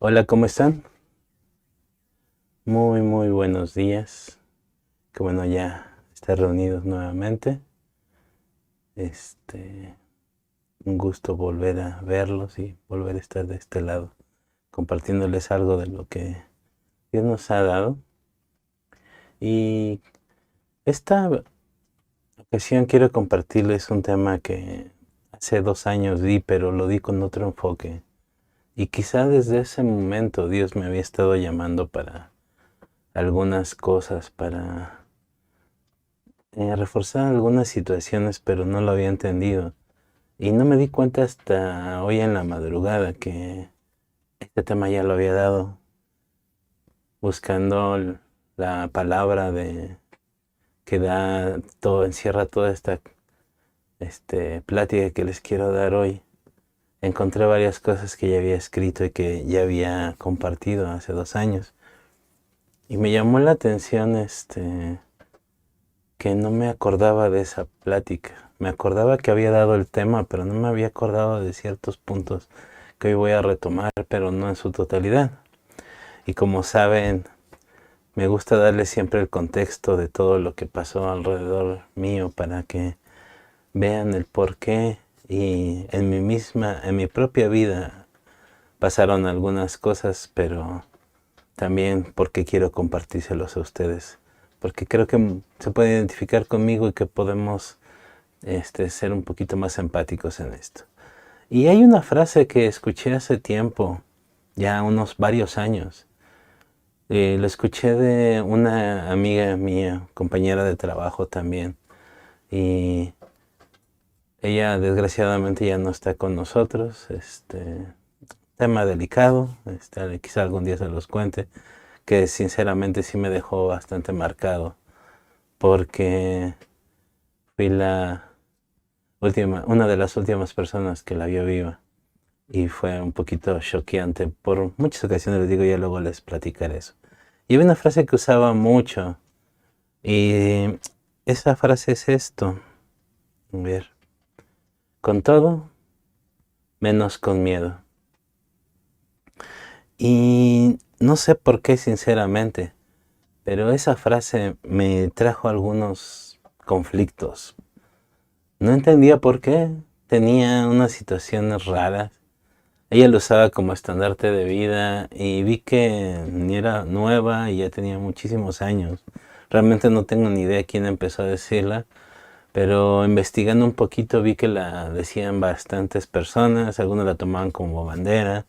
Hola, ¿cómo están? Muy buenos días. Qué bueno ya estar reunidos nuevamente. Este, un gusto volver a verlos y volver a estar de este lado, compartiéndoles algo de lo que Dios nos ha dado. Y esta ocasión quiero compartirles un tema que hace 2 años di, pero lo di con otro enfoque. Y quizá desde ese momento Dios me había estado llamando para algunas cosas, para reforzar algunas situaciones, pero no lo había entendido. Y no me di cuenta hasta hoy en la madrugada que este tema ya lo había dado, buscando la palabra de que da todo, encierra toda esta plática que les quiero dar hoy. Encontré varias cosas que ya había escrito y que ya había compartido hace 2 años. Y me llamó la atención que no me acordaba de esa plática. Me acordaba que había dado el tema, pero no me había acordado de ciertos puntos que hoy voy a retomar, pero no en su totalidad. Y como saben, me gusta darles siempre el contexto de todo lo que pasó alrededor mío para que vean el por qué y en mi propia vida pasaron algunas cosas, pero también porque quiero compartírselos a ustedes, porque creo que se puede identificar conmigo y que podemos ser un poquito más empáticos en esto. Y hay una frase que escuché hace tiempo, ya unos varios años. Lo escuché de una amiga mía, compañera de trabajo también. Y ella desgraciadamente ya no está con nosotros. Tema delicado, quizá algún día se los cuente, que sinceramente sí me dejó bastante marcado, porque fui una de las últimas personas que la vio viva. Y fue un poquito choqueante. Por muchas ocasiones les digo, ya luego les platicaré eso. Y había una frase que usaba mucho. Y esa frase es esto. A ver. Con todo, menos con miedo. Y no sé por qué, sinceramente, pero esa frase me trajo algunos conflictos. No entendía por qué. Tenía unas situaciones raras. Ella lo usaba como estandarte de vida y vi que ni era nueva y ya tenía muchísimos años. Realmente no tengo ni idea quién empezó a decirla, pero investigando un poquito vi que la decían bastantes personas, algunos la tomaban como bandera,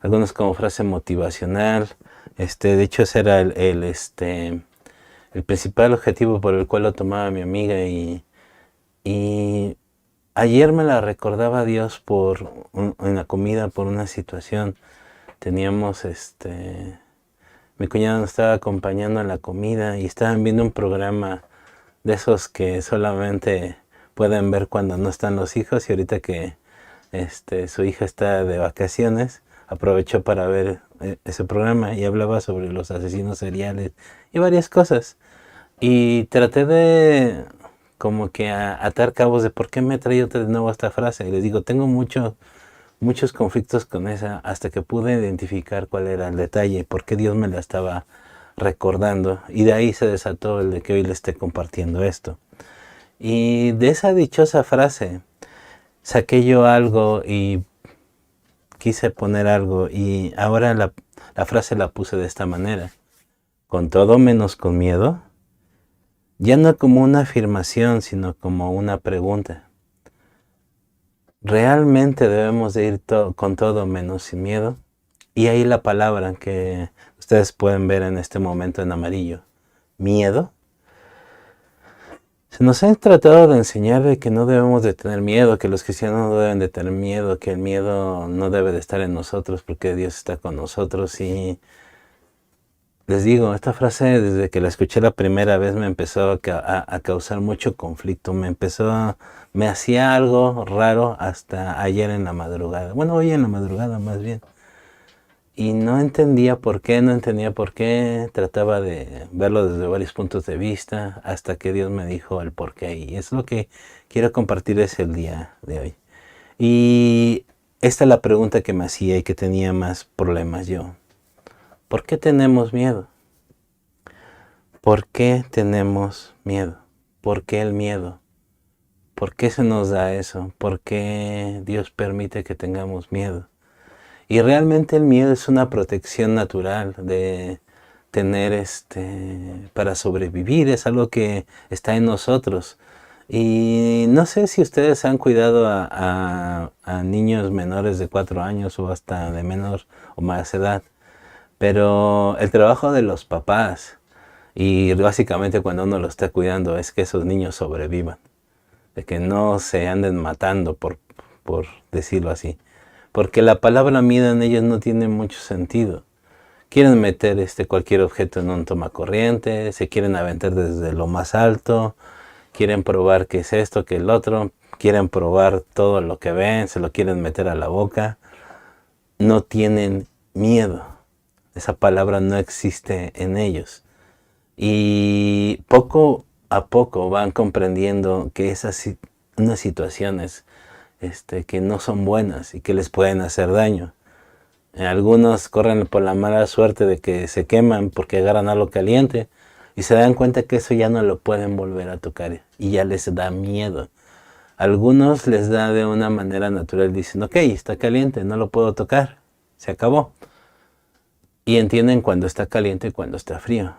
algunos como frase motivacional. De hecho ese era el principal objetivo por el cual lo tomaba mi amiga y ayer me la recordaba Dios en la comida por una situación. Teníamos mi cuñado nos estaba acompañando en la comida y estaban viendo un programa de esos que solamente pueden ver cuando no están los hijos, y ahorita que su hija está de vacaciones, aprovechó para ver ese programa y hablaba sobre los asesinos seriales y varias cosas. Y traté de como que atar cabos de por qué me he traído de nuevo esta frase. Y les digo, tengo muchos conflictos con esa hasta que pude identificar cuál era el detalle, por qué Dios me la estaba recordando. Y de ahí se desató el de que hoy le esté compartiendo esto. Y de esa dichosa frase saqué yo algo y quise poner algo, y ahora la frase la puse de esta manera: con todo menos con miedo. Ya no como una afirmación, sino como una pregunta. ¿Realmente debemos de ir con todo menos sin miedo? Y ahí la palabra que ustedes pueden ver en este momento en amarillo: miedo. Se nos ha tratado de enseñar de que no debemos de tener miedo, que los cristianos no deben de tener miedo, que el miedo no debe de estar en nosotros porque Dios está con nosotros. Y les digo, esta frase desde que la escuché la primera vez me empezó a causar mucho conflicto. Me hacía algo raro hasta ayer en la madrugada. Bueno, hoy en la madrugada más bien. Y no entendía por qué, trataba de verlo desde varios puntos de vista hasta que Dios me dijo el por qué. Y es lo que quiero compartirles el día de hoy. Y esta es la pregunta que me hacía y que tenía más problemas yo. ¿Por qué tenemos miedo? ¿Por qué tenemos miedo? ¿Por qué el miedo? ¿Por qué se nos da eso? ¿Por qué Dios permite que tengamos miedo? Y realmente el miedo es una protección natural de tener para sobrevivir, es algo que está en nosotros. Y no sé si ustedes han cuidado a niños menores de 4 años o hasta de menor o más edad, pero el trabajo de los papás y básicamente cuando uno lo está cuidando es que esos niños sobrevivan, de que no se anden matando por decirlo así. Porque la palabra miedo en ellos no tiene mucho sentido. Quieren meter cualquier objeto en un tomacorriente, se quieren aventar desde lo más alto, quieren probar qué es esto, qué es el otro, quieren probar todo lo que ven, se lo quieren meter a la boca. No tienen miedo. Esa palabra no existe en ellos. Y poco a poco van comprendiendo que esas unas situaciones que no son buenas y que les pueden hacer daño. Algunos corren por la mala suerte de que se queman porque agarran algo caliente y se dan cuenta que eso ya no lo pueden volver a tocar y ya les da miedo. Algunos les da de una manera natural, dicen, ok, está caliente, no lo puedo tocar, se acabó. Y entienden cuando está caliente y cuando está frío.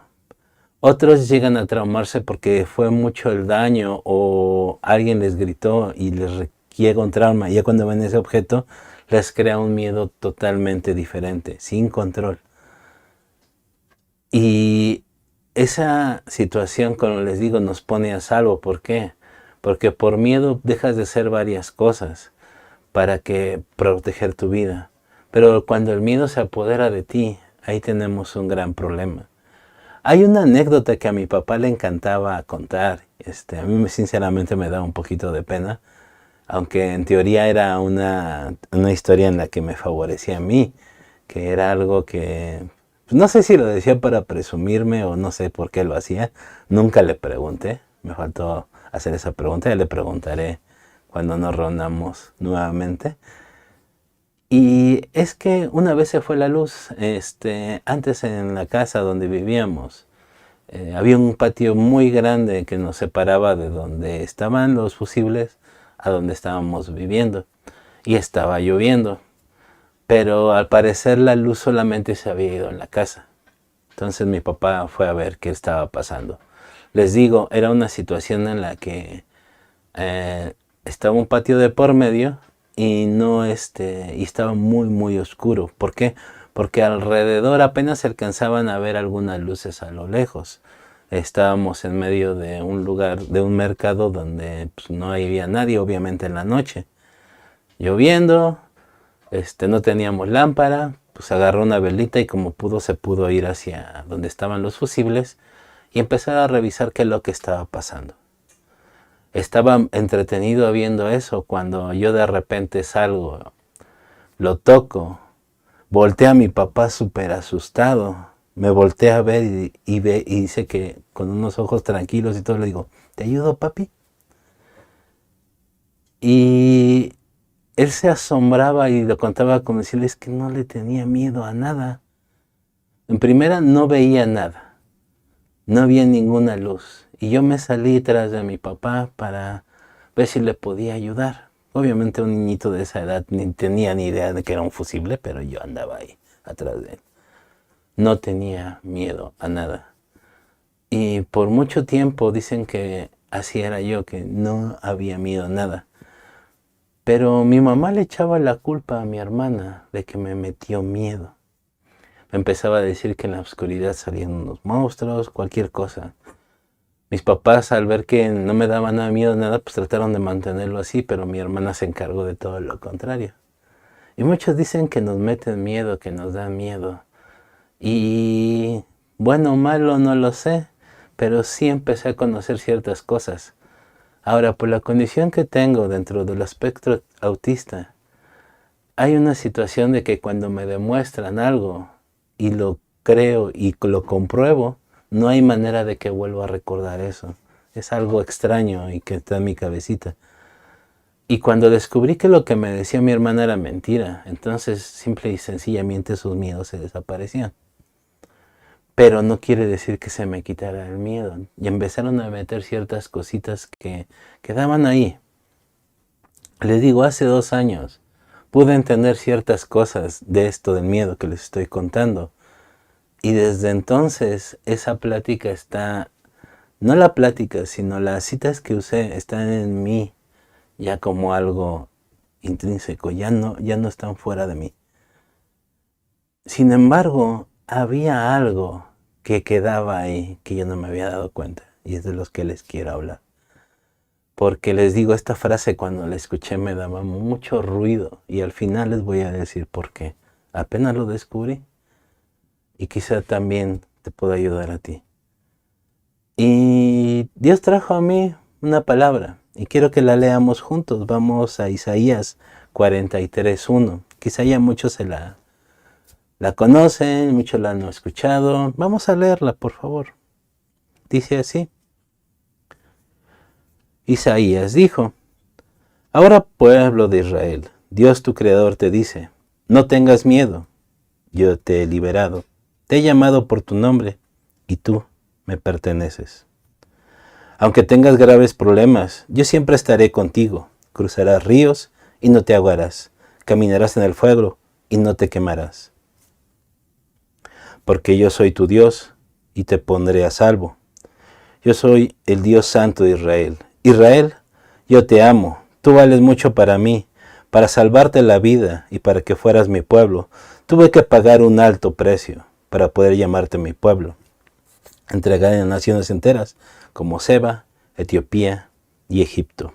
Otros llegan a traumarse porque fue mucho el daño o alguien les gritó y les llega un trauma. Y ya cuando ven ese objeto, les crea un miedo totalmente diferente, sin control. Y esa situación, como les digo, nos pone a salvo. ¿Por qué? Porque por miedo dejas de hacer varias cosas para que proteger tu vida. Pero cuando el miedo se apodera de ti, ahí tenemos un gran problema. Hay una anécdota que a mi papá le encantaba contar. A mí sinceramente me da un poquito de pena, aunque en teoría era una historia en la que me favorecía a mí, que era algo que pues no sé si lo decía para presumirme o no sé por qué lo hacía. Nunca le pregunté, me faltó hacer esa pregunta, ya le preguntaré cuando nos reunamos nuevamente. Y es que una vez se fue la luz, antes en la casa donde vivíamos, había un patio muy grande que nos separaba de donde estaban los fusibles a donde estábamos viviendo. Y estaba lloviendo, pero al parecer la luz solamente se había ido en la casa. Entonces mi papá fue a ver qué estaba pasando. Les digo, era una situación en la que estaba un patio de por medio y no y estaba muy oscuro. ¿Por qué? Porque alrededor apenas se alcanzaban a ver algunas luces a lo lejos. Estábamos en medio de un lugar, de un mercado donde pues, no había nadie, obviamente en la noche. Lloviendo, no teníamos lámpara, pues agarró una velita y como pudo se pudo ir hacia donde estaban los fusibles y empezar a revisar qué es lo que estaba pasando. Estaba entretenido viendo eso cuando yo de repente salgo, lo toco, volteé a mi papá súper asustado, me volteé a ver y dice que con unos ojos tranquilos y todo le digo, ¿te ayudo, papi? Y él se asombraba y lo contaba como decirle, es que no le tenía miedo a nada. En primera no veía nada, no había ninguna luz. Y yo me salí tras de mi papá para ver si le podía ayudar. Obviamente un niñito de esa edad ni tenía ni idea de que era un fusible, pero yo andaba ahí atrás de él. No tenía miedo a nada. Y por mucho tiempo dicen que así era yo, que no había miedo a nada. Pero mi mamá le echaba la culpa a mi hermana de que me metió miedo. Me empezaba a decir que en la oscuridad salían unos monstruos, cualquier cosa. Mis papás, al ver que no me daba nada miedo, nada, pues trataron de mantenerlo así, pero mi hermana se encargó de todo lo contrario. Y muchos dicen que nos meten miedo, que nos dan miedo. Y bueno o malo no lo sé, pero sí empecé a conocer ciertas cosas. Ahora, por la condición que tengo dentro del espectro autista, hay una situación de que cuando me demuestran algo y lo creo y lo compruebo, no hay manera de que vuelva a recordar eso. Es algo extraño y que está en mi cabecita. Y cuando descubrí que lo que me decía mi hermana era mentira, entonces simple y sencillamente sus miedos se desaparecían. Pero no quiere decir que se me quitara el miedo. Y empezaron a meter ciertas cositas que quedaban ahí. Les digo, hace 2 años pude entender ciertas cosas de esto del miedo que les estoy contando. Y desde entonces esa plática está, no la plática, sino las citas que usé están en mí ya como algo intrínseco, ya no están fuera de mí. Sin embargo, había algo que quedaba ahí que yo no me había dado cuenta, y es de los que les quiero hablar. Porque les digo, esta frase cuando la escuché me daba mucho ruido, y al final les voy a decir por qué. Apenas lo descubrí, y quizá también te pueda ayudar a ti. Y Dios trajo a mí una palabra, y quiero que la leamos juntos. Vamos a Isaías 43:1. Quizá ya muchos la conocen, muchos la han escuchado. Vamos a leerla, por favor. Dice así. Isaías dijo: Ahora, pueblo de Israel, Dios tu Creador te dice, no tengas miedo, yo te he liberado, te he llamado por tu nombre, y tú me perteneces. Aunque tengas graves problemas, yo siempre estaré contigo. Cruzarás ríos y no te ahogarás. Caminarás en el fuego y no te quemarás. Porque yo soy tu Dios y te pondré a salvo. Yo soy el Dios Santo de Israel. Israel, yo te amo. Tú vales mucho para mí. Para salvarte la vida y para que fueras mi pueblo, tuve que pagar un alto precio para poder llamarte mi pueblo. Entregar a naciones enteras como Seba, Etiopía y Egipto.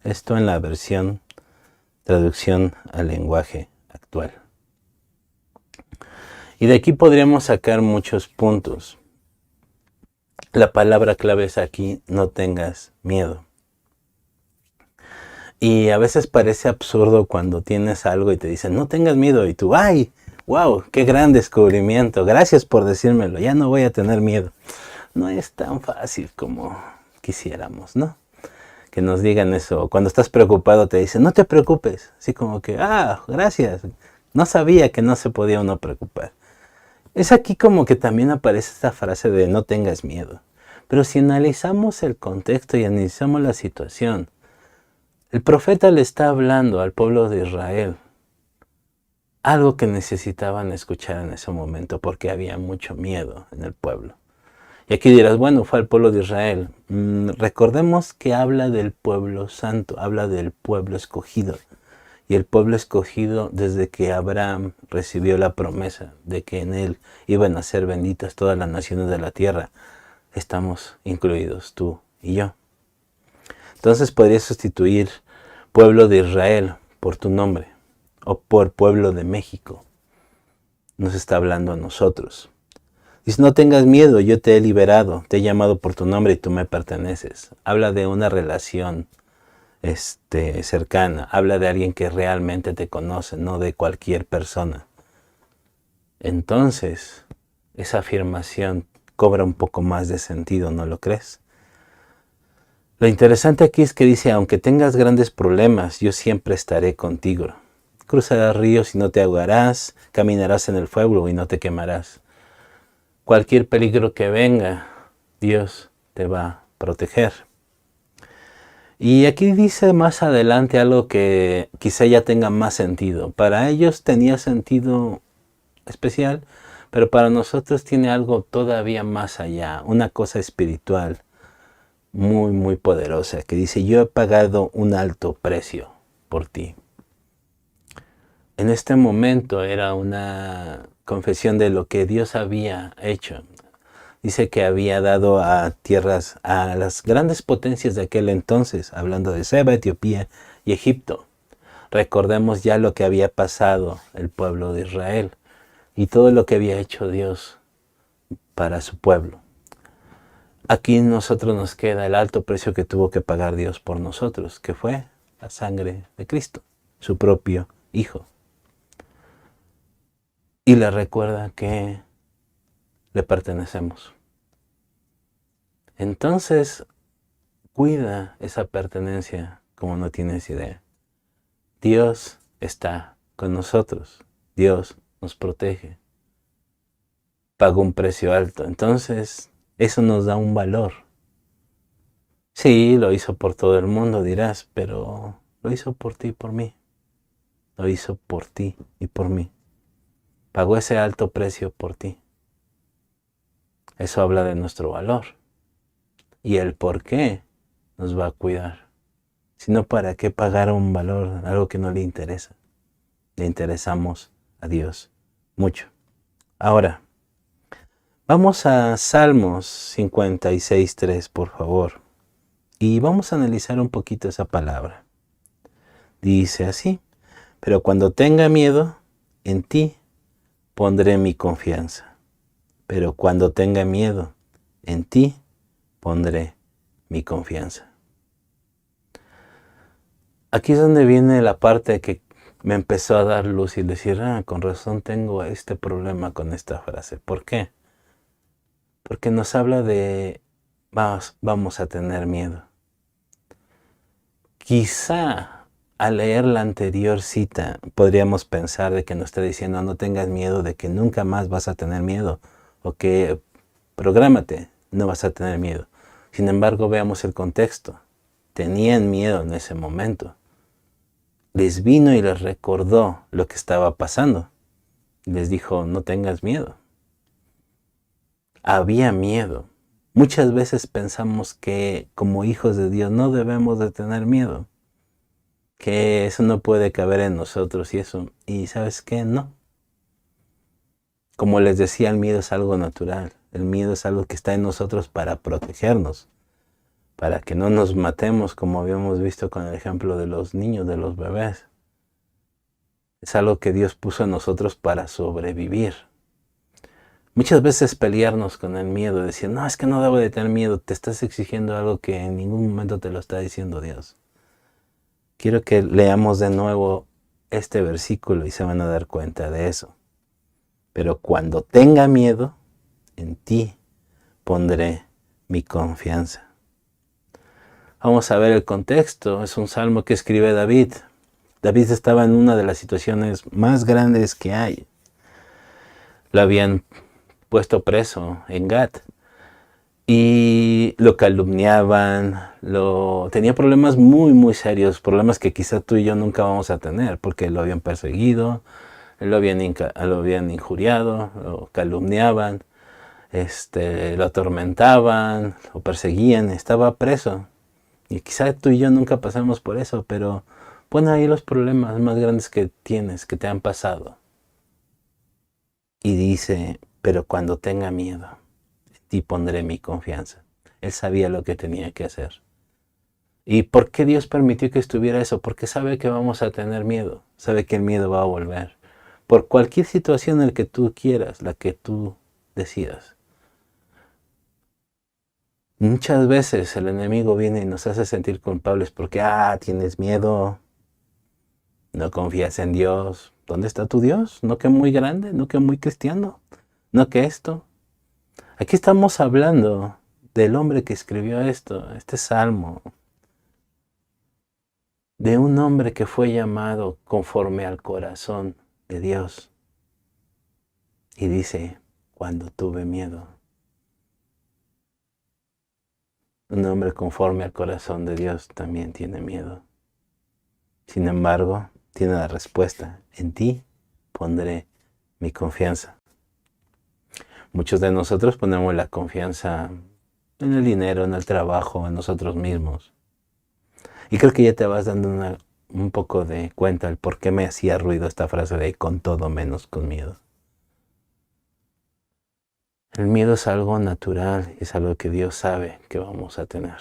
Esto en la traducción al lenguaje actual. Y de aquí podríamos sacar muchos puntos. La palabra clave es aquí, no tengas miedo. Y a veces parece absurdo cuando tienes algo y te dicen, no tengas miedo, y tú, ¡ay! ¡Wow! ¡Qué gran descubrimiento! Gracias por decírmelo, ya no voy a tener miedo. No es tan fácil como quisiéramos, ¿no? Que nos digan eso. Cuando estás preocupado te dicen, no te preocupes. Así como que, gracias. No sabía que no se podía uno preocupar. Es aquí como que también aparece esta frase de no tengas miedo. Pero si analizamos el contexto y analizamos la situación, el profeta le está hablando al pueblo de Israel algo que necesitaban escuchar en ese momento porque había mucho miedo en el pueblo. Y aquí dirás, bueno, fue al pueblo de Israel. Recordemos que habla del pueblo santo, habla del pueblo escogido. Y el pueblo escogido, desde que Abraham recibió la promesa de que en él iban a ser benditas todas las naciones de la tierra, estamos incluidos tú y yo. Entonces podrías sustituir pueblo de Israel por tu nombre, o por pueblo de México. Nos está hablando a nosotros. Dice, no tengas miedo, yo te he liberado, te he llamado por tu nombre y tú me perteneces. Habla de una relación cercana, habla de alguien que realmente te conoce, no de cualquier persona. Entonces, esa afirmación cobra un poco más de sentido, ¿no lo crees? Lo interesante aquí es que dice, aunque tengas grandes problemas, yo siempre estaré contigo. Cruzarás ríos y no te ahogarás, caminarás en el fuego y no te quemarás. Cualquier peligro que venga, Dios te va a proteger. Y aquí dice más adelante algo que quizá ya tenga más sentido. Para ellos tenía sentido especial, pero para nosotros tiene algo todavía más allá, una cosa espiritual muy, muy poderosa, que dice, yo he pagado un alto precio por ti. En este momento era una confesión de lo que Dios había hecho. Dice que había dado a tierras a las grandes potencias de aquel entonces, hablando de Seba, Etiopía y Egipto. Recordemos ya lo que había pasado el pueblo de Israel y todo lo que había hecho Dios para su pueblo. Aquí nosotros nos queda el alto precio que tuvo que pagar Dios por nosotros, que fue la sangre de Cristo, su propio Hijo. Y le recuerda que le pertenecemos. Entonces, cuida esa pertenencia como no tienes idea. Dios está con nosotros. Dios nos protege. Pagó un precio alto. Entonces, eso nos da un valor. Sí, lo hizo por todo el mundo, dirás, pero lo hizo por ti y por mí. Lo hizo por ti y por mí. Pagó ese alto precio por ti. Eso habla de nuestro valor. Y el por qué nos va a cuidar. Si no, ¿para qué pagar un valor, algo que no le interesa? Le interesamos a Dios mucho. Ahora, vamos a Salmos 56:3, por favor. Y vamos a analizar un poquito esa palabra. Dice así: pero cuando tenga miedo, en ti pondré mi confianza. Pero cuando tenga miedo, en ti pondré mi confianza. Aquí es donde viene la parte que me empezó a dar luz y decir, con razón tengo este problema con esta frase. ¿Por qué? Porque nos habla de vamos a tener miedo. Quizá al leer la anterior cita podríamos pensar de que nos está diciendo no tengas miedo de que nunca más vas a tener miedo o que prográmate, no vas a tener miedo. Sin embargo, veamos el contexto. Tenían miedo en ese momento. Les vino y les recordó lo que estaba pasando. Les dijo, no tengas miedo. Había miedo. Muchas veces pensamos que como hijos de Dios no debemos de tener miedo. Que eso no puede caber en nosotros y eso. Y ¿sabes qué? No. Como les decía, el miedo es algo natural. El miedo es algo que está en nosotros para protegernos. Para que no nos matemos, como habíamos visto con el ejemplo de los niños, de los bebés. Es algo que Dios puso en nosotros para sobrevivir. Muchas veces pelearnos con el miedo, decir, no, es que no debo de tener miedo, te estás exigiendo algo que en ningún momento te lo está diciendo Dios. Quiero que leamos de nuevo este versículo y se van a dar cuenta de eso. Pero cuando tenga miedo, en ti pondré mi confianza. Vamos a ver el contexto. Es un salmo que escribe David. David estaba en una de las situaciones más grandes que hay. Lo habían puesto preso en Gat y lo calumniaban, tenía problemas muy muy serios, problemas que quizá tú y yo nunca vamos a tener, porque lo habían perseguido, lo habían injuriado, lo calumniaban, lo atormentaban, lo perseguían, estaba preso. Y quizá tú y yo nunca pasamos por eso, pero pon ahí los problemas más grandes que tienes, que te han pasado. Y dice, pero cuando tenga miedo, en ti pondré mi confianza. Él sabía lo que tenía que hacer. ¿Y por qué Dios permitió que estuviera eso? Porque sabe que vamos a tener miedo. Sabe que el miedo va a volver. Por cualquier situación en la que tú quieras, la que tú decidas. Muchas veces el enemigo viene y nos hace sentir culpables porque, tienes miedo, no confías en Dios. ¿Dónde está tu Dios? ¿No que muy grande? ¿No que muy cristiano? ¿No que esto? Aquí estamos hablando del hombre que escribió este salmo. De un hombre que fue llamado conforme al corazón de Dios. Y dice, cuando tuve miedo. Un hombre conforme al corazón de Dios también tiene miedo. Sin embargo, tiene la respuesta. En ti pondré mi confianza. Muchos de nosotros ponemos la confianza en el dinero, en el trabajo, en nosotros mismos. Y creo que ya te vas dando un poco de cuenta el por qué me hacía ruido esta frase de con todo menos con miedo. El miedo es algo natural, es algo que Dios sabe que vamos a tener.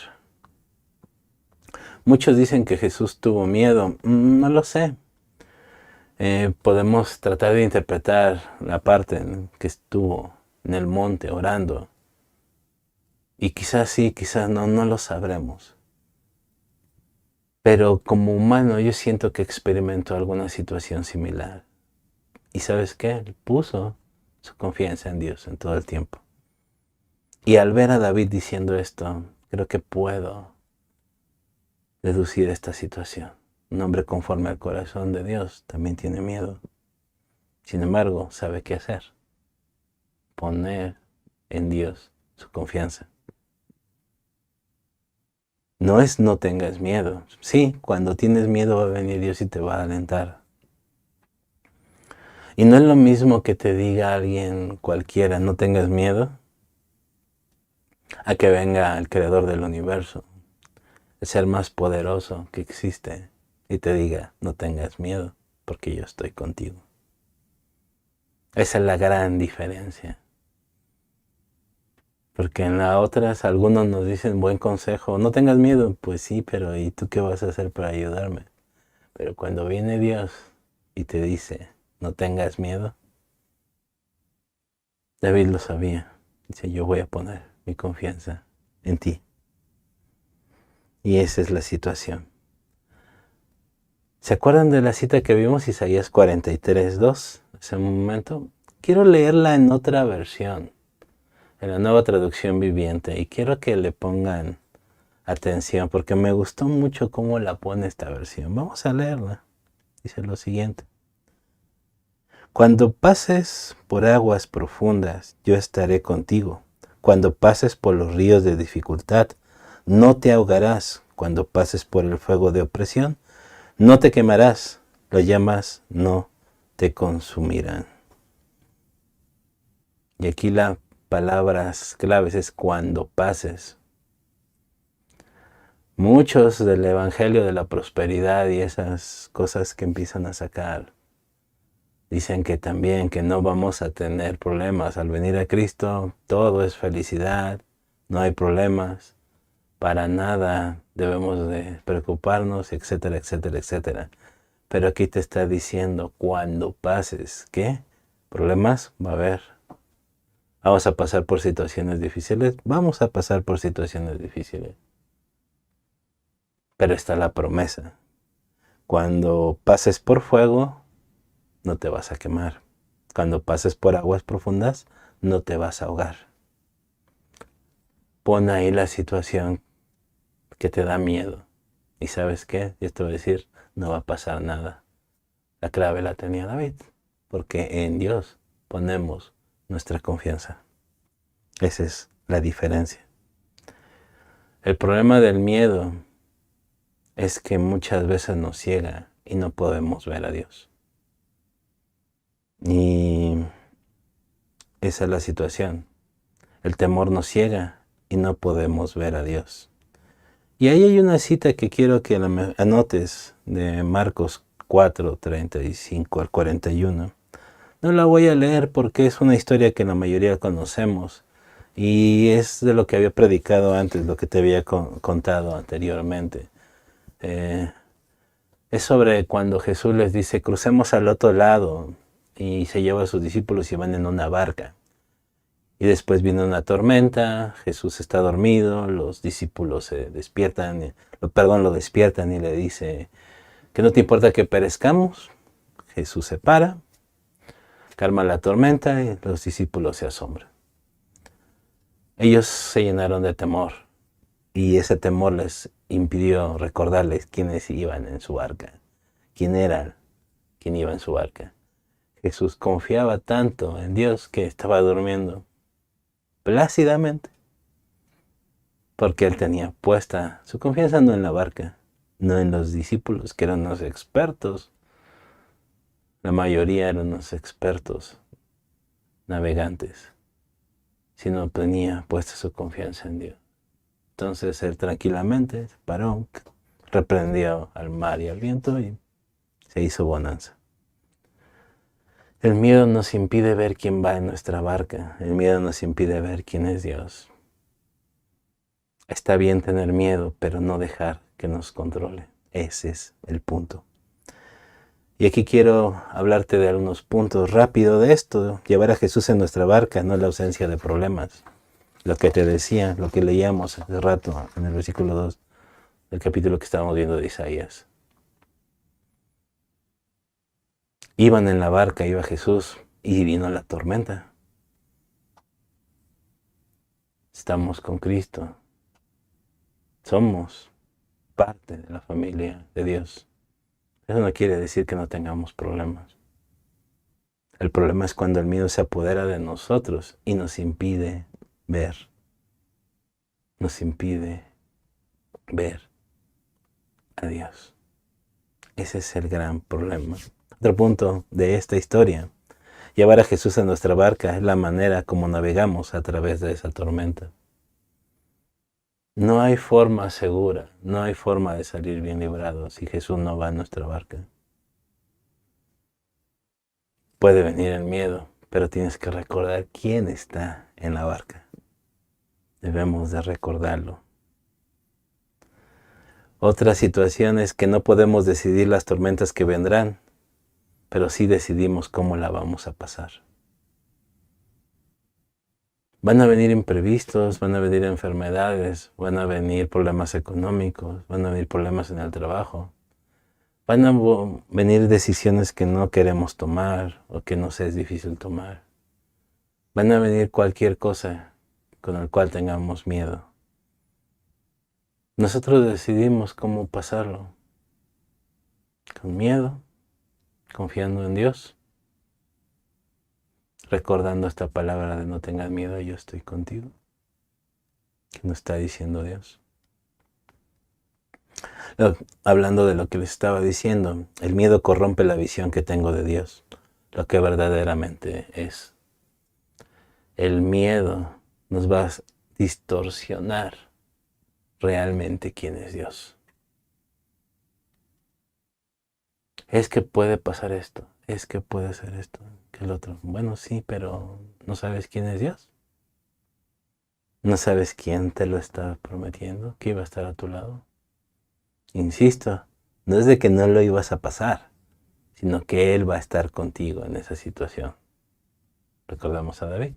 Muchos dicen que Jesús tuvo miedo. No lo sé. Podemos tratar de interpretar la parte en que estuvo en el monte orando. Y quizás sí, quizás no lo sabremos. Pero como humano yo siento que experimentó alguna situación similar. ¿Y sabes qué? Él puso su confianza en Dios en todo el tiempo. Y al ver a David diciendo esto, creo que puedo deducir esta situación. Un hombre conforme al corazón de Dios también tiene miedo. Sin embargo, sabe qué hacer. Poner en Dios su confianza. No es no tengas miedo. Sí, cuando tienes miedo va a venir Dios y te va a alentar. Y no es lo mismo que te diga alguien cualquiera, no tengas miedo, a que venga el creador del universo, el ser más poderoso que existe, y te diga, no tengas miedo, porque yo estoy contigo. Esa es la gran diferencia. Porque en las otras algunos nos dicen buen consejo, no tengas miedo, pues sí, pero ¿y tú qué vas a hacer para ayudarme? Pero cuando viene Dios y te dice, no tengas miedo, David lo sabía. Dice, yo voy a poner mi confianza en ti. Y esa es la situación. ¿Se acuerdan de la cita que vimos, Isaías 43:2? Ese momento. Quiero leerla en otra versión, en la Nueva Traducción Viviente, y quiero que le pongan atención, porque me gustó mucho cómo la pone esta versión. Vamos a leerla. Dice lo siguiente. Cuando pases por aguas profundas, yo estaré contigo. Cuando pases por los ríos de dificultad, no te ahogarás. Cuando pases por el fuego de opresión, no te quemarás. Las llamas no te consumirán. Y aquí la palabras claves es cuando pases. Muchos del evangelio de la prosperidad y esas cosas que empiezan a sacar dicen que también que no vamos a tener problemas. Al venir a Cristo todo es felicidad, no hay problemas, para nada debemos de preocuparnos, etcétera, etcétera, etcétera. Pero aquí te está diciendo cuando pases, ¿qué? Problemas va a haber. Vamos a pasar por situaciones difíciles, vamos a pasar por situaciones difíciles. Pero está la promesa. Cuando pases por fuego, no te vas a quemar. Cuando pases por aguas profundas, no te vas a ahogar. Pon ahí la situación que te da miedo. ¿Y sabes qué? Yo te voy a decir, no va a pasar nada. La clave la tenía David, porque en Dios ponemos nuestra confianza. Esa es la diferencia. El problema del miedo es que muchas veces nos ciega y no podemos ver a Dios. Y esa es la situación. El temor nos ciega y no podemos ver a Dios. Y ahí hay una cita que quiero que la anotes de Marcos 4:35 al 41. No la voy a leer porque es una historia que la mayoría conocemos y es de lo que había predicado antes, lo que te había contado anteriormente. Es sobre cuando Jesús les dice, crucemos al otro lado, y se lleva a sus discípulos y van en una barca. Y después viene una tormenta, Jesús está dormido, los discípulos se despiertan, lo despiertan y le dice, que no te importa que perezcamos. Jesús se para, calma la tormenta y los discípulos se asombran. Ellos se llenaron de temor y ese temor les impidió recordarles quiénes iban en su barca, quién era quien iba en su barca. Jesús confiaba tanto en Dios que estaba durmiendo plácidamente, porque él tenía puesta su confianza no en la barca, no en los discípulos, que eran los expertos. La mayoría eran los expertos navegantes, sino tenía puesta su confianza en Dios. Entonces él tranquilamente se paró, reprendió al mar y al viento y se hizo bonanza. El miedo nos impide ver quién va en nuestra barca. El miedo nos impide ver quién es Dios. Está bien tener miedo, pero no dejar que nos controle. Ese es el punto. Y aquí quiero hablarte de algunos puntos rápido de esto. Llevar a Jesús en nuestra barca no es la ausencia de problemas. Lo que te decía, lo que leíamos hace rato en el versículo 2 del capítulo que estábamos viendo de Isaías. Iban en la barca, iba Jesús y vino la tormenta. Estamos con Cristo. Somos parte de la familia de Dios. Eso no quiere decir que no tengamos problemas. El problema es cuando el miedo se apodera de nosotros y nos impide ver. Nos impide ver a Dios. Ese es el gran problema. Otro punto de esta historia. Llevar a Jesús en nuestra barca es la manera como navegamos a través de esa tormenta. No hay forma segura, no hay forma de salir bien librado si Jesús no va en nuestra barca. Puede venir el miedo, pero tienes que recordar quién está en la barca. Debemos de recordarlo. Otra situación es que no podemos decidir las tormentas que vendrán, pero sí decidimos cómo la vamos a pasar. Van a venir imprevistos, van a venir enfermedades, van a venir problemas económicos, van a venir problemas en el trabajo. Van a venir decisiones que no queremos tomar o que nos es difícil tomar. Van a venir cualquier cosa con la cual tengamos miedo. Nosotros decidimos cómo pasarlo. Con miedo, confiando en Dios, recordando esta palabra de no tengas miedo, yo estoy contigo, que nos está diciendo Dios. Hablando de lo que les estaba diciendo, el miedo corrompe la visión que tengo de Dios, lo que verdaderamente es. El miedo nos va a distorsionar realmente quién es Dios. Es que puede pasar esto, es que puede ser esto, que el otro. Bueno, sí, pero ¿no sabes quién es Dios? ¿No sabes quién te lo está prometiendo? ¿Que iba a estar a tu lado? Insisto, no es de que no lo ibas a pasar, sino que Él va a estar contigo en esa situación. Recordamos a David.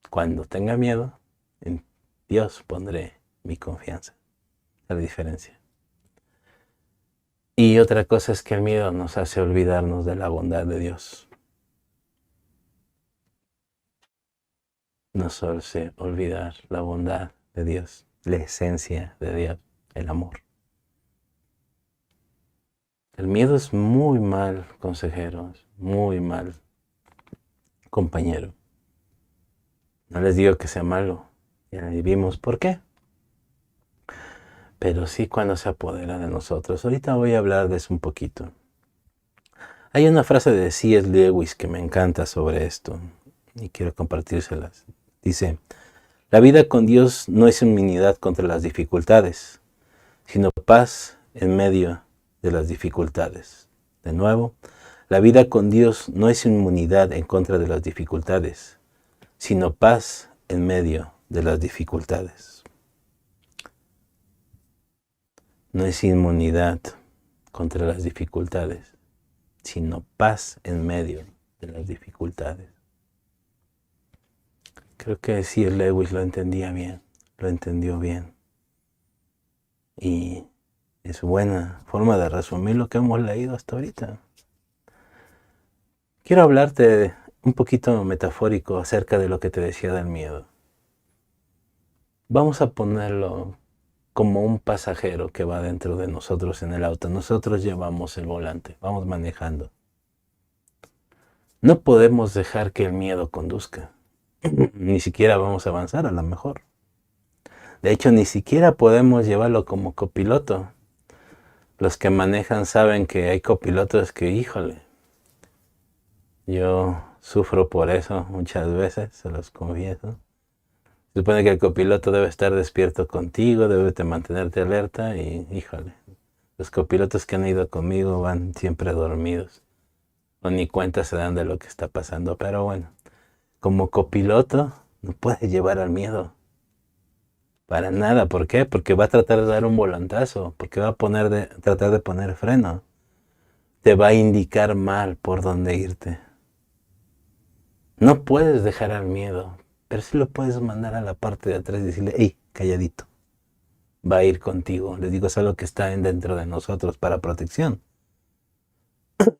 Cuando tenga miedo, en Dios pondré mi confianza. Es la diferencia. Y otra cosa es que el miedo nos hace olvidarnos de la bondad de Dios. Nos hace olvidar la bondad de Dios, la esencia de Dios, el amor. El miedo es muy mal consejero, muy mal compañero. No les digo que sea malo, ya vimos por qué. Pero sí cuando se apodera de nosotros. Ahorita voy a hablar de eso un poquito. Hay una frase de C.S. Lewis que me encanta sobre esto y quiero compartírselas. Dice, la vida con Dios no es inmunidad contra las dificultades, sino paz en medio de las dificultades. De nuevo, la vida con Dios no es inmunidad en contra de las dificultades, sino paz en medio de las dificultades. No es inmunidad contra las dificultades, sino paz en medio de las dificultades. Creo que C.S. Lewis lo entendía bien, lo entendió bien. Y es buena forma de resumir lo que hemos leído hasta ahorita. Quiero hablarte un poquito metafórico acerca de lo que te decía del miedo. Vamos a ponerlo como un pasajero que va dentro de nosotros en el auto. Nosotros llevamos el volante, vamos manejando. No podemos dejar que el miedo conduzca. Ni siquiera vamos a avanzar a lo mejor. De hecho, ni siquiera podemos llevarlo como copiloto. Los que manejan saben que hay copilotos que, híjole, yo sufro por eso muchas veces, se los confieso. Se supone que el copiloto debe estar despierto contigo, debe de mantenerte alerta y, híjole, los copilotos que han ido conmigo van siempre dormidos. O ni cuenta se dan de lo que está pasando. Pero bueno, como copiloto no puedes llevar al miedo. Para nada. ¿Por qué? Porque va a tratar de dar un volantazo. Porque va a tratar de poner freno. Te va a indicar mal por dónde irte. No puedes dejar al miedo. Pero sí lo puedes mandar a la parte de atrás y decirle, hey, calladito. Va a ir contigo. Les digo, es algo que está dentro de nosotros para protección.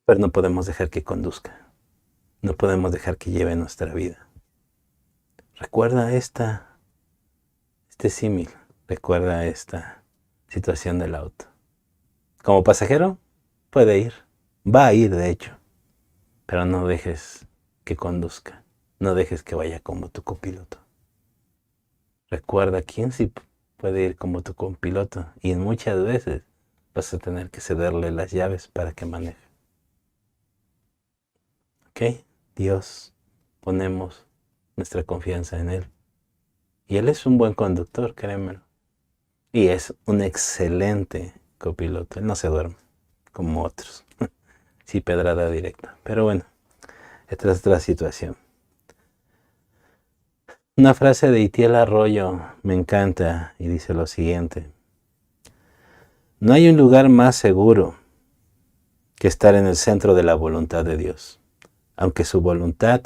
Pero no podemos dejar que conduzca. No podemos dejar que lleve nuestra vida. Recuerda este símil. Recuerda esta situación del auto. Como pasajero, puede ir, va a ir de hecho, pero no dejes que conduzca, no dejes que vaya como tu copiloto. Recuerda quién sí puede ir como tu copiloto y muchas veces vas a tener que cederle las llaves para que maneje. ¿Ok? Dios, ponemos nuestra confianza en Él. Y Él es un buen conductor, créemelo. Y es un excelente copiloto. Él no se duerme, como otros. Sí, pedrada directa. Pero bueno, esta es otra situación. Una frase de Itiel Arroyo me encanta y dice lo siguiente. No hay un lugar más seguro que estar en el centro de la voluntad de Dios, aunque su voluntad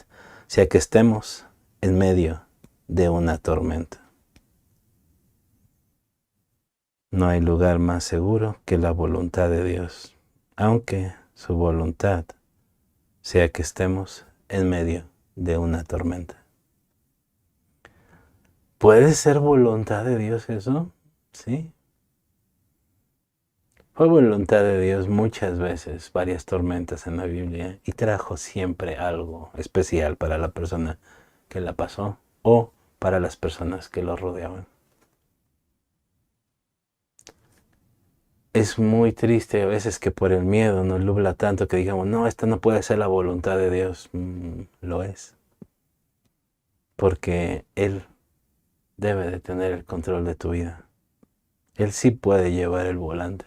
sea que estemos en medio de una tormenta. No hay lugar más seguro que la voluntad de Dios, aunque su voluntad sea que estemos en medio de una tormenta. ¿Puede ser voluntad de Dios eso? Sí. Fue voluntad de Dios muchas veces, varias tormentas en la Biblia, y trajo siempre algo especial para la persona que la pasó o para las personas que lo rodeaban. Es muy triste a veces que por el miedo nos nubla tanto que digamos, no, esta no puede ser la voluntad de Dios. Lo es. Porque Él debe de tener el control de tu vida. Él sí puede llevar el volante.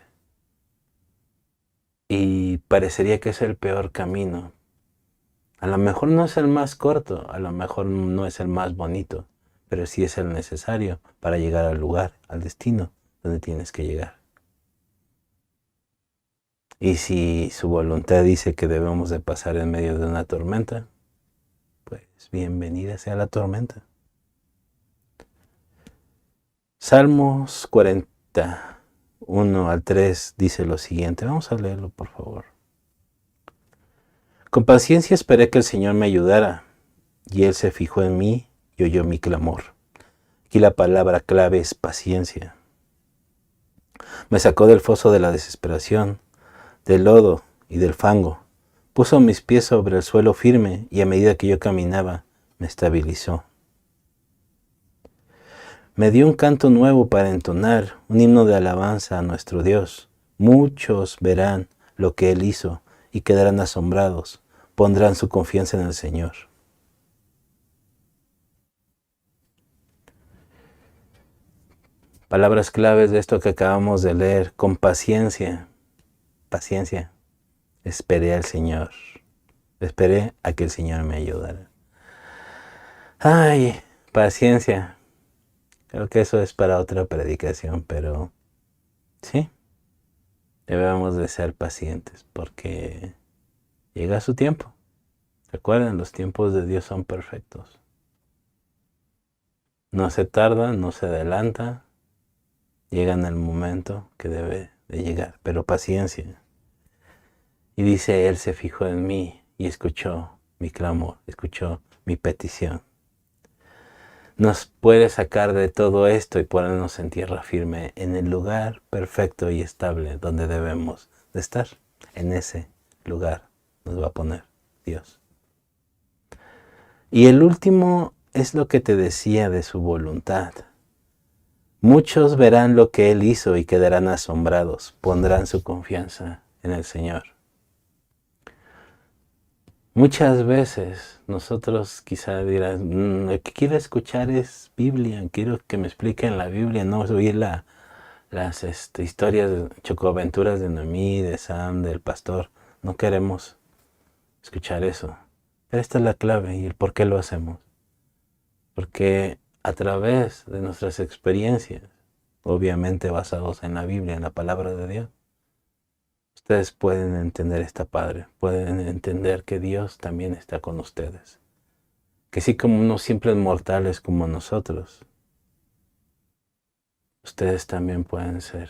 Y parecería que es el peor camino. A lo mejor no es el más corto, a lo mejor no es el más bonito, pero sí es el necesario para llegar al lugar, al destino donde tienes que llegar. Y si su voluntad dice que debemos de pasar en medio de una tormenta, pues bienvenida sea la tormenta. Salmos 41 al 3 dice lo siguiente. Vamos a leerlo, por favor. Con paciencia esperé que el Señor me ayudara, y Él se fijó en mí y oyó mi clamor. Aquí la palabra clave es paciencia. Me sacó del foso de la desesperación, del lodo y del fango. Puso mis pies sobre el suelo firme y a medida que yo caminaba, me estabilizó. Me dio un canto nuevo para entonar, un himno de alabanza a nuestro Dios. Muchos verán lo que Él hizo y quedarán asombrados, pondrán su confianza en el Señor. Palabras claves de esto que acabamos de leer, con paciencia, paciencia, esperé al Señor, esperé a que el Señor me ayudara. Ay, paciencia, creo que eso es para otra predicación, pero sí, debemos de ser pacientes porque llega su tiempo. Recuerden, los tiempos de Dios son perfectos. No se tarda, no se adelanta, llega en el momento que debe de llegar, pero paciencia. Y dice, Él se fijó en mí y escuchó mi clamor, escuchó mi petición. Nos puede sacar de todo esto y ponernos en tierra firme, en el lugar perfecto y estable donde debemos de estar. En ese lugar nos va a poner Dios. Y el último es lo que te decía de su voluntad. Muchos verán lo que Él hizo y quedarán asombrados, pondrán su confianza en el Señor. Muchas veces nosotros quizá dirán, lo que quiero escuchar es Biblia, quiero que me expliquen la Biblia, no oír las historias, chocoaventuras de Noemí, de Sam, del pastor. No queremos escuchar eso. Pero esta es la clave y el por qué lo hacemos. Porque a través de nuestras experiencias, obviamente basados en la Biblia, en la palabra de Dios, ustedes pueden entender esta Padre, pueden entender que Dios también está con ustedes. Que sí, como unos simples mortales como nosotros, ustedes también pueden ser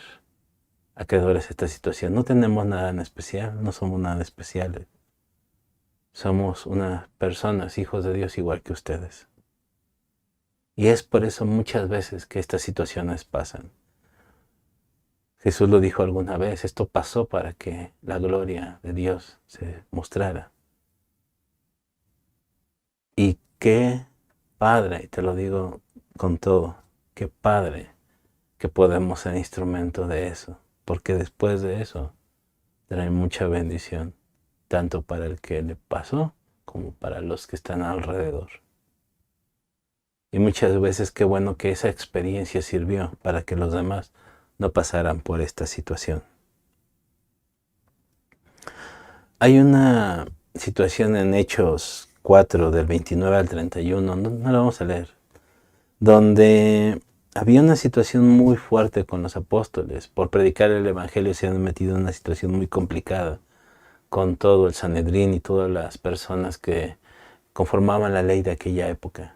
acreedores a esta situación. No tenemos nada en especial, no somos nada especiales. Somos unas personas, hijos de Dios, igual que ustedes. Y es por eso muchas veces que estas situaciones pasan. Jesús lo dijo alguna vez, esto pasó para que la gloria de Dios se mostrara. Y qué padre, y te lo digo con todo, qué padre que podemos ser instrumento de eso, porque después de eso trae mucha bendición, tanto para el que le pasó como para los que están alrededor. Y muchas veces qué bueno que esa experiencia sirvió para que los demás no pasaran por esta situación. Hay una situación en Hechos 4, del 29 al 31, no la vamos a leer, donde había una situación muy fuerte con los apóstoles. Por predicar el Evangelio se han metido en una situación muy complicada con todo el Sanedrín y todas las personas que conformaban la ley de aquella época.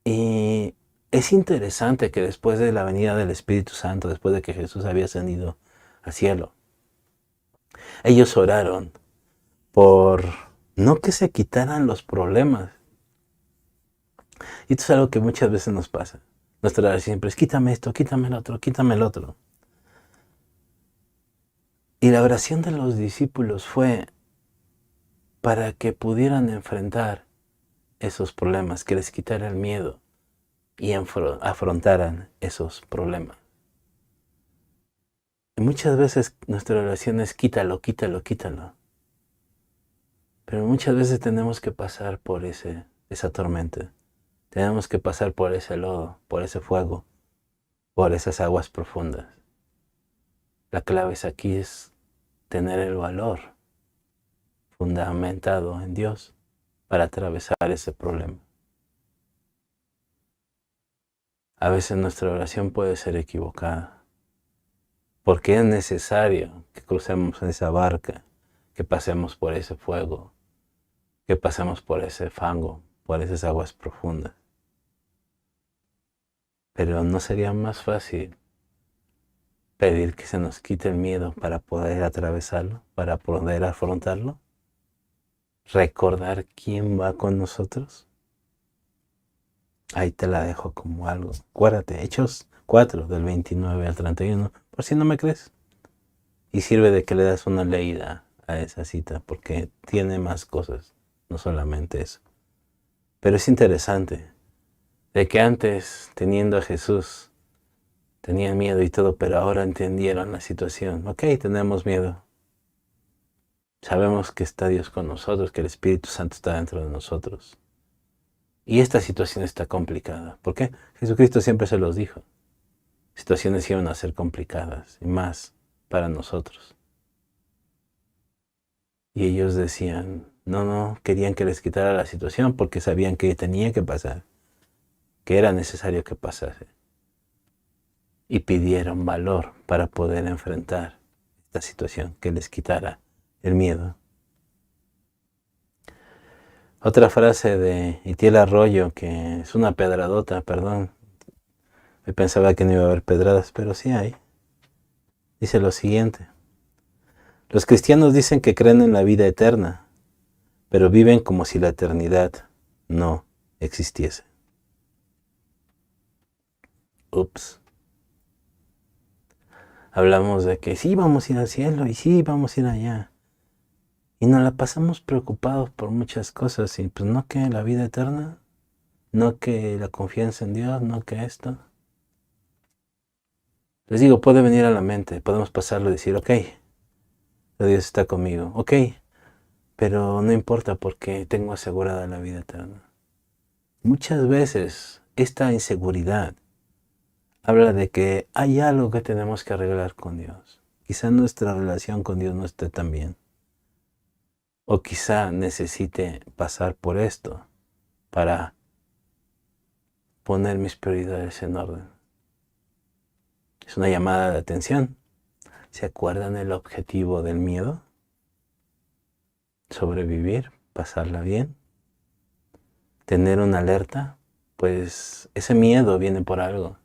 Y es interesante que después de la venida del Espíritu Santo, después de que Jesús había ascendido al cielo, ellos oraron por no que se quitaran los problemas. Y esto es algo que muchas veces nos pasa. Nuestra oración siempre es quítame esto, quítame el otro, quítame el otro. Y la oración de los discípulos fue para que pudieran enfrentar esos problemas, que les quitara el miedo y afrontaran esos problemas. Y muchas veces nuestra oración es quítalo, quítalo, quítalo. Pero muchas veces tenemos que pasar por esa tormenta. Tenemos que pasar por ese lodo, por ese fuego, por esas aguas profundas. La clave aquí es tener el valor fundamentado en Dios para atravesar ese problema. A veces nuestra oración puede ser equivocada, porque es necesario que crucemos esa barca, que pasemos por ese fuego, que pasemos por ese fango, por esas aguas profundas. Pero ¿no sería más fácil pedir que se nos quite el miedo para poder atravesarlo, para poder afrontarlo? ¿Recordar quién va con nosotros? Ahí te la dejo como algo. Acuérdate, Hechos 4, del 29 al 31, por si no me crees. Y sirve de que le das una leída a esa cita, porque tiene más cosas, no solamente eso. Pero es interesante, de que antes, teniendo a Jesús, tenían miedo y todo, pero ahora entendieron la situación. Ok, tenemos miedo. Sabemos que está Dios con nosotros, que el Espíritu Santo está dentro de nosotros. Y esta situación está complicada. ¿Por qué? Jesucristo siempre se los dijo. Situaciones iban a ser complicadas y más para nosotros. Y ellos decían, no, querían que les quitara la situación porque sabían que tenía que pasar, que era necesario que pasase. Y pidieron valor para poder enfrentar esta situación, que les quitara el miedo. Otra frase de Itiel Arroyo, que es una pedradota, perdón. Me pensaba que no iba a haber pedradas, pero sí hay. Dice lo siguiente. Los cristianos dicen que creen en la vida eterna, pero viven como si la eternidad no existiese. Ups. Hablamos de que sí vamos a ir al cielo y sí vamos a ir allá. Y nos la pasamos preocupados por muchas cosas y pues no que la vida eterna, no que la confianza en Dios, no que esto. Les digo, puede venir a la mente, podemos pasarlo y decir, ok, Dios está conmigo, ok, pero no importa porque tengo asegurada la vida eterna. Muchas veces esta inseguridad habla de que hay algo que tenemos que arreglar con Dios. Quizá nuestra relación con Dios no esté tan bien. O quizá necesite pasar por esto para poner mis prioridades en orden. Es una llamada de atención. ¿Se acuerdan el objetivo del miedo? Sobrevivir, pasarla bien, tener una alerta. Pues ese miedo viene por algo.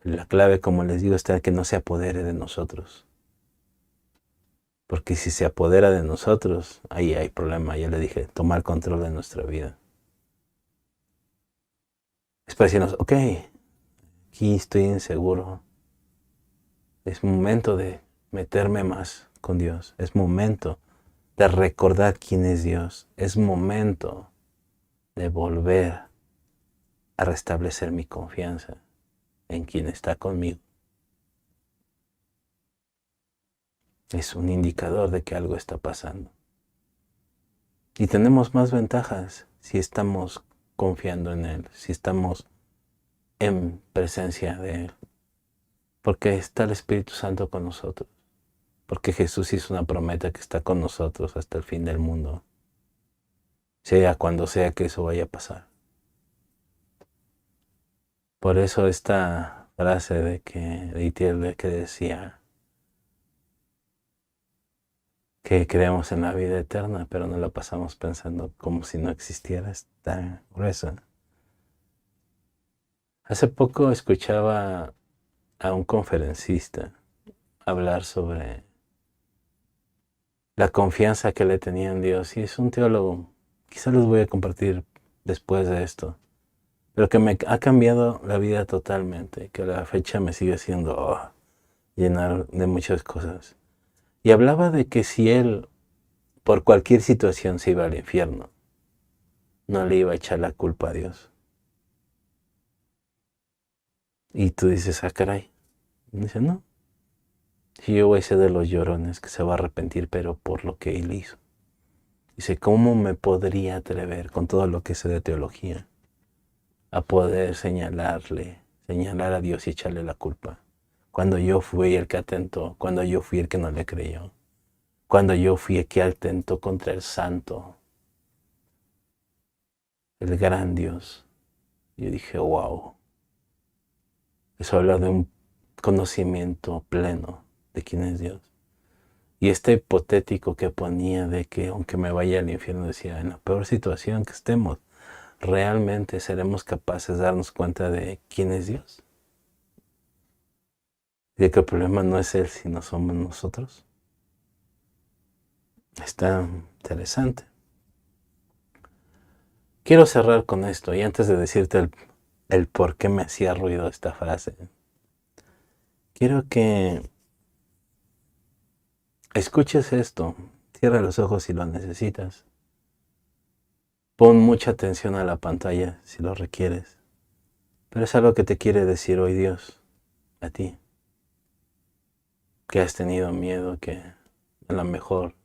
La clave, como les digo, está en que no se apodere de nosotros. Porque si se apodera de nosotros, ahí hay problema. Ya le dije, tomar control de nuestra vida. Es para decirnos, ok, aquí estoy inseguro. Es momento de meterme más con Dios. Es momento de recordar quién es Dios. Es momento de volver a restablecer mi confianza en quien está conmigo. Es un indicador de que algo está pasando. Y tenemos más ventajas si estamos confiando en Él, si estamos en presencia de Él. Porque está el Espíritu Santo con nosotros. Porque Jesús hizo una promesa que está con nosotros hasta el fin del mundo. Sea cuando sea que eso vaya a pasar. Por eso esta frase de Itiel que decía que creemos en la vida eterna, pero no la pasamos pensando como si no existiera, está gruesa. Hace poco escuchaba a un conferencista hablar sobre la confianza que le tenía en Dios, y es un teólogo. Quizá les voy a compartir después de esto, pero que me ha cambiado la vida totalmente, que a la fecha me sigue haciendo llenar de muchas cosas. Y hablaba de que si él por cualquier situación se iba al infierno, no le iba a echar la culpa a Dios. Y tú dices, caray. Y dice, no. Si yo voy a ser de los llorones que se va a arrepentir, pero por lo que él hizo. Dice, ¿cómo me podría atrever con todo lo que sé de teología a poder señalar a Dios y echarle la culpa? Cuando yo fui el que atentó, cuando yo fui el que no le creyó, cuando yo fui el que atentó contra el santo, el gran Dios. Yo dije, wow. Eso habla de un conocimiento pleno de quién es Dios. Y este hipotético que ponía de que aunque me vaya al infierno, decía, en la peor situación que estemos, ¿realmente seremos capaces de darnos cuenta de quién es Dios? Y de que el problema no es Él, sino somos nosotros. Está interesante. Quiero cerrar con esto, y antes de decirte el por qué me hacía ruido esta frase, quiero que escuches esto. Cierra los ojos si lo necesitas. Pon mucha atención a la pantalla si lo requieres. Pero es algo que te quiere decir hoy Dios a ti. Que has tenido miedo, que a lo mejor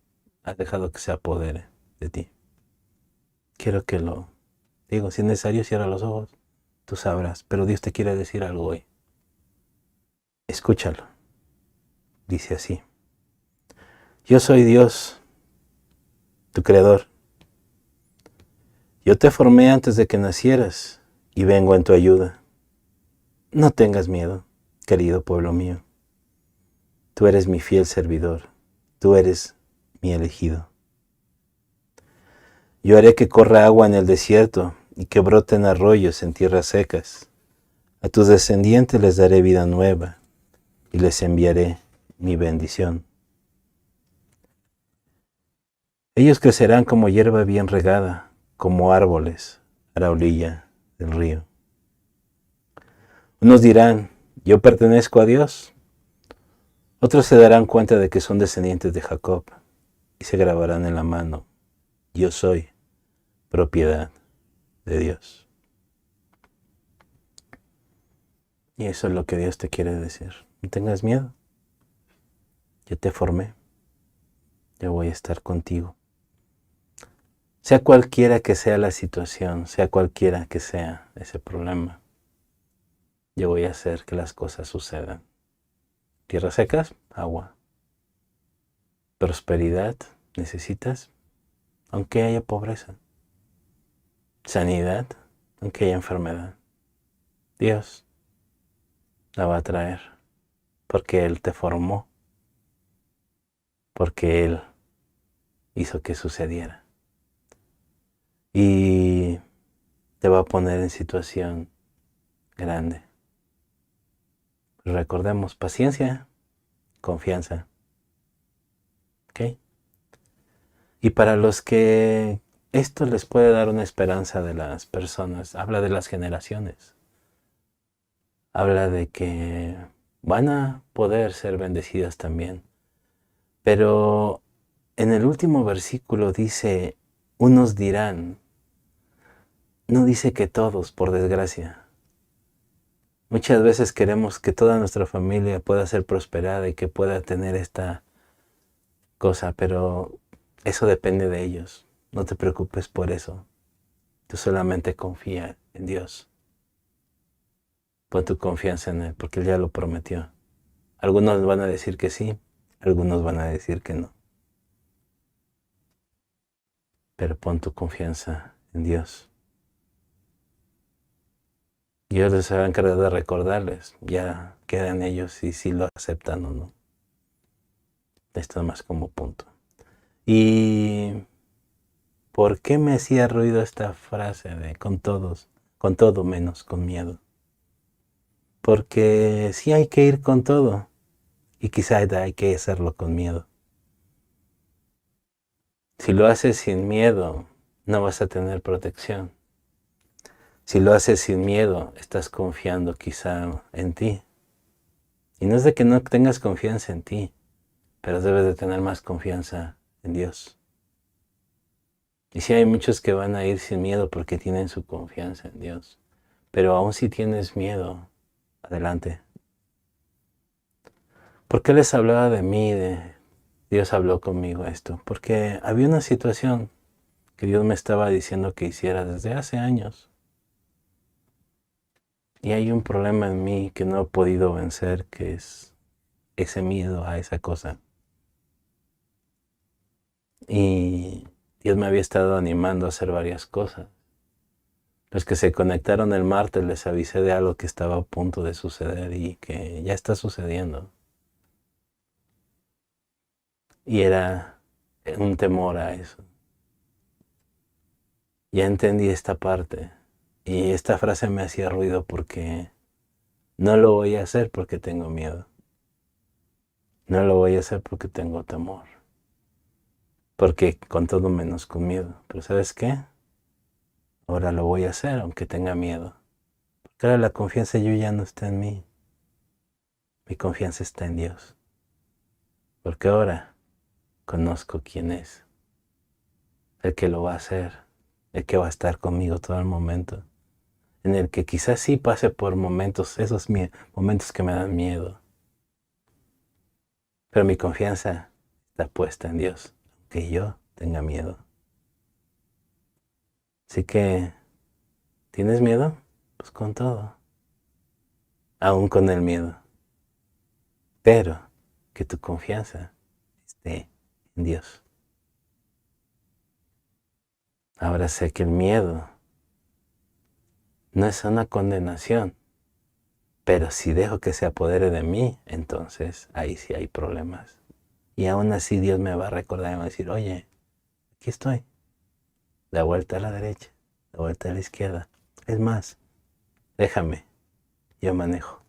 has dejado que se apodere de ti. Quiero que lo digo. Si es necesario, cierra los ojos. Tú sabrás. Pero Dios te quiere decir algo hoy. Escúchalo. Dice así. Yo soy Dios, tu creador. Yo te formé antes de que nacieras y vengo en tu ayuda. No tengas miedo, querido pueblo mío. Tú eres mi fiel servidor. Tú eres mi elegido. Yo haré que corra agua en el desierto y que broten arroyos en tierras secas. A tus descendientes les daré vida nueva y les enviaré mi bendición. Ellos crecerán como hierba bien regada, como árboles a la orilla del río. Unos dirán, yo pertenezco a Dios. Otros se darán cuenta de que son descendientes de Jacob y se grabarán en la mano, yo soy propiedad de Dios. Y eso es lo que Dios te quiere decir. No tengas miedo. Yo te formé. Yo voy a estar contigo. Sea cualquiera que sea la situación, sea cualquiera que sea ese problema, yo voy a hacer que las cosas sucedan. Tierras secas, agua. Prosperidad, necesitas, aunque haya pobreza. Sanidad, aunque haya enfermedad. Dios la va a traer, porque Él te formó, porque Él hizo que sucediera. Y te va a poner en situación grande. Recordemos, paciencia, confianza. ¿Ok? Y para los que esto les puede dar una esperanza de las personas, habla de las generaciones. Habla de que van a poder ser bendecidas también. Pero en el último versículo dice, unos dirán, no dice que todos, por desgracia. Muchas veces queremos que toda nuestra familia pueda ser prosperada y que pueda tener esta cosa, pero eso depende de ellos. No te preocupes por eso. Tú solamente confía en Dios. Pon tu confianza en Él, porque Él ya lo prometió. Algunos van a decir que sí, algunos van a decir que no. Pero pon tu confianza en Dios. Dios les va a encargar de recordarles. Ya quedan ellos si lo aceptan o no. Esto más como punto. ¿Y por qué me hacía ruido esta frase de con todos, con todo menos con miedo? Porque sí hay que ir con todo y quizá hay que hacerlo con miedo. Si lo haces sin miedo, no vas a tener protección. Si lo haces sin miedo, estás confiando quizá en ti. Y no es de que no tengas confianza en ti, pero debes de tener más confianza en Dios. Y sí hay muchos que van a ir sin miedo porque tienen su confianza en Dios. Pero aún si tienes miedo, adelante. ¿Por qué les hablaba de mí? Dios habló conmigo esto. Porque había una situación que Dios me estaba diciendo que hiciera desde hace años. Y hay un problema en mí que no he podido vencer, que es ese miedo a esa cosa. Y Dios me había estado animando a hacer varias cosas. Los que se conectaron el martes les avisé de algo que estaba a punto de suceder y que ya está sucediendo. Y era un temor a eso. Ya entendí esta parte. Y esta frase me hacía ruido porque no lo voy a hacer porque tengo miedo. No lo voy a hacer porque tengo temor. Porque con todo menos con miedo. Pero ¿sabes qué? Ahora lo voy a hacer aunque tenga miedo. Porque ahora la confianza yo ya no está en mí. Mi confianza está en Dios. Porque ahora conozco quién es. El que lo va a hacer. El que va a estar conmigo todo el momento. En el que quizás sí pase por momentos, esos momentos que me dan miedo. Pero mi confianza está puesta en Dios, aunque yo tenga miedo. Así que, ¿tienes miedo? Pues con todo, aún con el miedo. Pero que tu confianza esté en Dios. Ahora sé que el miedo no es una condenación, pero si dejo que se apodere de mí, entonces ahí sí hay problemas. Y aún así Dios me va a recordar y me va a decir, oye, aquí estoy. La vuelta a la derecha, la vuelta a la izquierda. Es más, déjame, yo manejo.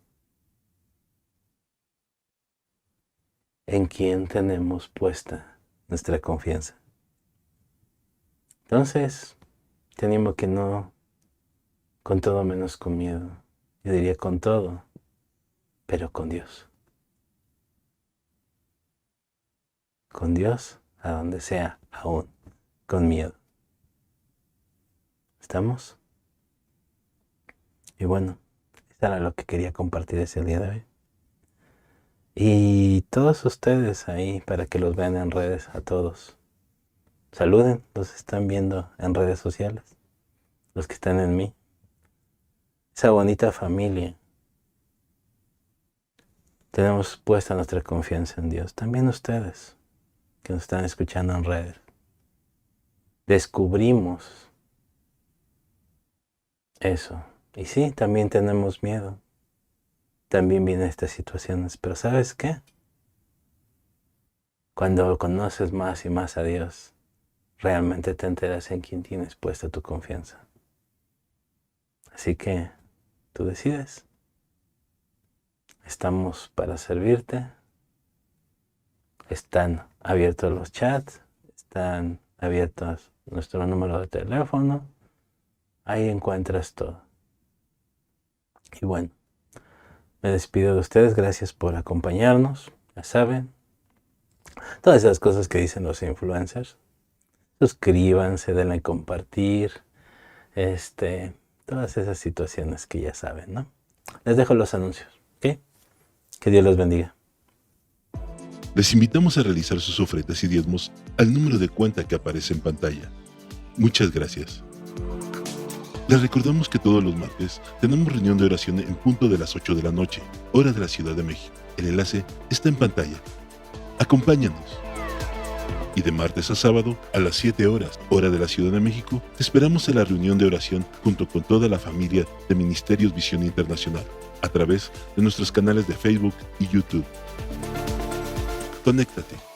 ¿En quién tenemos puesta nuestra confianza? Entonces, te animo que no, con todo menos con miedo. Yo diría con todo, pero con Dios. Con Dios, a donde sea, aún, con miedo. ¿Estamos? Y bueno, eso era lo que quería compartir ese día de hoy. Y todos ustedes ahí, para que los vean en redes, a todos. Saluden, los están viendo en redes sociales, los que están en mí. Esa bonita familia. Tenemos puesta nuestra confianza en Dios. También ustedes, que nos están escuchando en redes. Descubrimos eso. Y sí, también tenemos miedo. También vienen estas situaciones. Pero ¿sabes qué? Cuando conoces más y más a Dios, realmente te enteras en quién tienes puesta tu confianza. Así que tú decides. Estamos para servirte. Están abiertos los chats. Están abiertos nuestro número de teléfono. Ahí encuentras todo. Y bueno, Me despido de ustedes, gracias por acompañarnos, ya saben, todas esas cosas que dicen los influencers. Suscríbanse, denle a compartir, todas esas situaciones que ya saben, ¿no? Les dejo los anuncios, ¿ok? Que Dios los bendiga. Les invitamos a realizar sus ofrendas y diezmos al número de cuenta que aparece en pantalla. Muchas gracias. Les recordamos que todos los martes tenemos reunión de oración en punto de las 8 de la noche, hora de la Ciudad de México. El enlace está en pantalla. Acompáñanos. Y de martes a sábado, a las 7 horas, hora de la Ciudad de México, te esperamos en la reunión de oración junto con toda la familia de Ministerios Visión Internacional, a través de nuestros canales de Facebook y YouTube. Conéctate.